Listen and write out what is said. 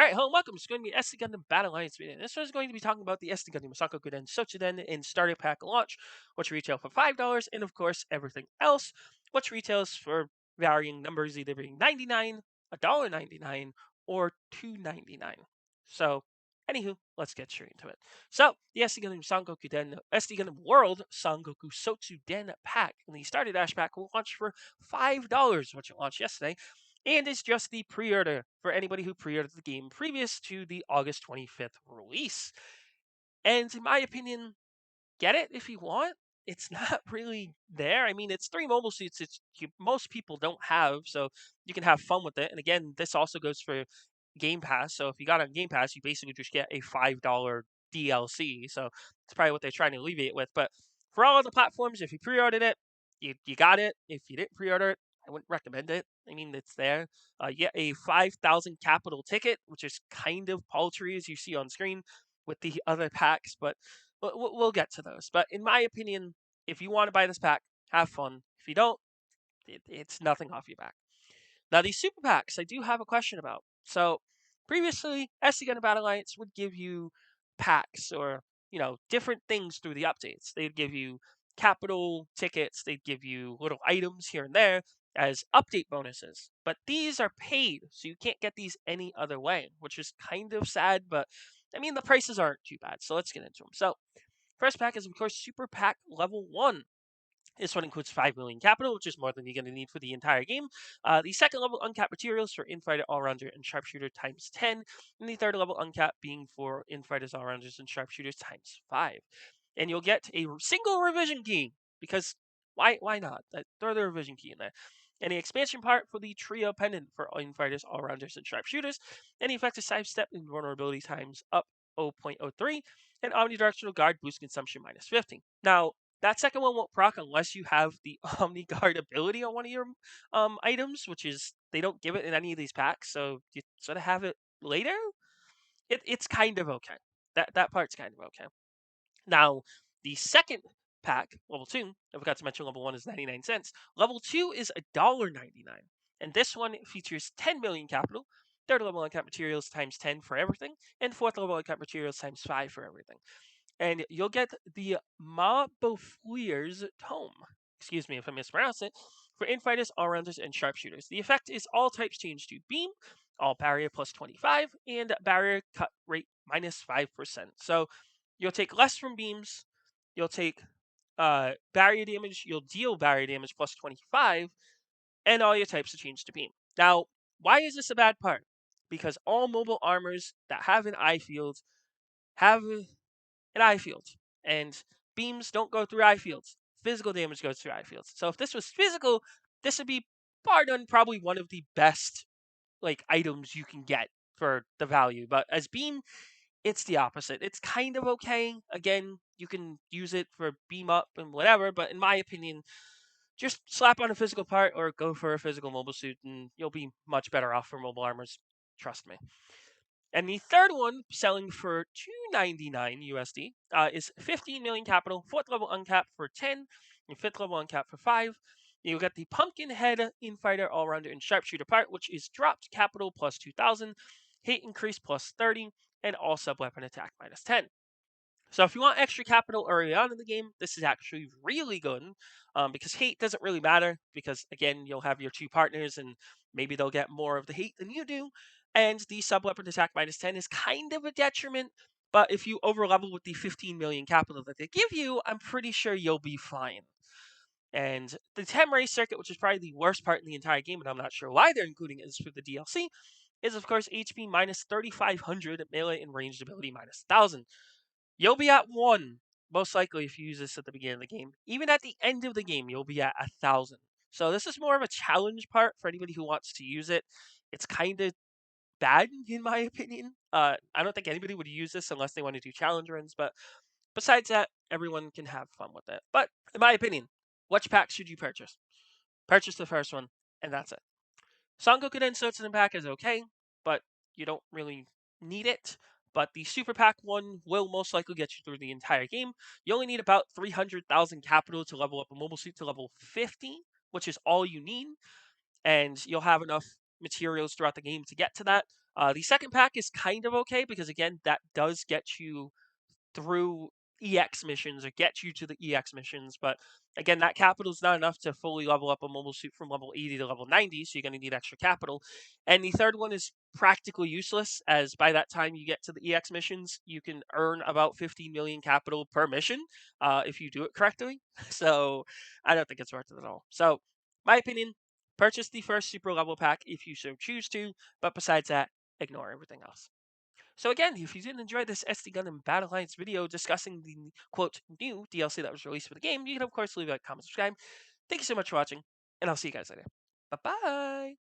Alright, hello and welcome. It's going to be SD Gundam Battle Alliance video. This one is going to be talking about the SD Gundam Masako Sochiden in Starter Pack launch, which retail for $5, and of course everything else, which retails for varying numbers, either being 99, $1.99, or $2.99. So, anywho, let's get straight into it. So, the SD Gundam SD Gundam World Sangoku Sotsuden Pack in the Starter Dash Pack will launch for $5, which it launched yesterday and is just the pre-order for anybody who pre-ordered the game previous to the August 25th release. And in my opinion, get it if you want. It's not really there. I mean, it's three mobile suits. Most people don't have, so you can have fun with it. And again, this also goes for Game Pass. So if you got on Game Pass, you basically just get a $5 DLC. So it's probably what they're trying to alleviate with. But for all other platforms, if you pre-ordered it, you got it. If you didn't pre-order it, I wouldn't recommend it. I mean, it's there. You get a 5,000 capital ticket, which is kind of paltry as you see on screen with the other packs, but we'll get to those. But in my opinion, if you want to buy this pack, have fun. If you don't, it's nothing off your back. Now, these super packs, I do have a question about. So, previously, SD Gundam Battle Alliance would give you packs or, different things through the updates. They'd give you capital tickets, they'd give you little items here and there as update bonuses. But these are paid, so you can't get these any other way, which is kind of sad, but I mean, the prices aren't too bad. So, let's get into them. So, first pack is, of course, Super Pack Level 1. This one includes 5 million capital, which is more than you're going to need for the entire game. The second level uncapped materials for Infighter, Allrounder, and Sharpshooter times 10. And the third level uncapped being for Infighters, Allrounders, and Sharpshooters times 5. And you'll get a single revision key, because why not? Throw the revision key in there. And the expansion part for the Trio Pendant for Infighters, Allrounders, and Sharpshooters. And the effective sidestep and vulnerability times up 0.03. And Omnidirectional Guard boost consumption minus 50. Now, that second one won't proc unless you have the Omni Guard ability on one of your items, which is they don't give it in any of these packs, so you sort of have it later. It's kind of okay. That part's kind of okay. Now, the second pack, level 2, I forgot to mention level 1 is 99 cents. Level 2 is $1.99. And this one features 10 million capital, third level uncapped materials times 10 for everything, and fourth level uncapped materials times 5 for everything. And you'll get the Ma Beaufleur's Tome. Excuse me if I mispronounce it. For infighters, all-rounders, and sharpshooters. The effect is all types change to beam, all barrier plus 25, and barrier cut rate minus 5%. So you'll take less from beams, you'll take barrier damage, you'll deal barrier damage plus 25, and all your types will change to beam. Now, why is this a bad part? Because all mobile armors that have an eye field have an eye field, and beams don't go through eye fields. Physical damage goes through eye fields. So if this was physical, this would be bar none probably one of the best items you can get for the value. But as beam, it's the opposite. It's kind of okay. Again, you can use it for beam up and whatever, but in my opinion, just slap on a physical part or go for a physical mobile suit, and you'll be much better off for mobile armors. Trust me. And the third one, selling for $2.99 USD, is 15 million capital, fourth level uncapped for 10, and fifth level uncapped for 5. You get the Pumpkin Head Infighter Allrounder and Sharpshooter part, which is dropped capital plus 2,000, hate increase plus 30, and all sub weapon attack minus 10. So if you want extra capital early on in the game, this is actually really good because hate doesn't really matter because, again, you'll have your two partners and maybe they'll get more of the hate than you do. And the sub-weapon attack minus 10 is kind of a detriment, but if you overlevel with the 15 million capital that they give you, I'm pretty sure you'll be fine. And the 10 race circuit, which is probably the worst part in the entire game, and I'm not sure why they're including it for the DLC, is of course HP minus 3,500, melee and ranged ability minus 1,000. You'll be at 1, most likely, if you use this at the beginning of the game. Even at the end of the game, you'll be at 1,000. So this is more of a challenge part for anybody who wants to use it. It's kind of bad, in my opinion. I don't think anybody would use this unless they want to do challenge runs, but besides that, everyone can have fun with it. But in my opinion, which pack should you purchase? Purchase the first one, and that's it. Sangoku Sotsuden pack is okay, but you don't really need it. But the Super Pack one will most likely get you through the entire game. You only need about 300,000 capital to level up a mobile suit to level 50, which is all you need. And you'll have enough materials throughout the game to get to that. The second pack is kind of okay because again, that does get you through EX missions or get you to the EX missions. But again, that capital is not enough to fully level up a mobile suit from level 80 to level 90, so you're going to need extra capital. And the third one is practically useless, as by that time you get to the EX missions, you can earn about 15 million capital per mission if you do it correctly. So I don't think it's worth it at all. So, my opinion, purchase the first super level pack if you so choose to, but besides that, ignore everything else. So again, if you did enjoy this SD Gundam Battle Alliance video discussing the quote new DLC that was released for the game, you can of course leave a comment, subscribe. Thank you so much for watching, and I'll see you guys later. Bye bye.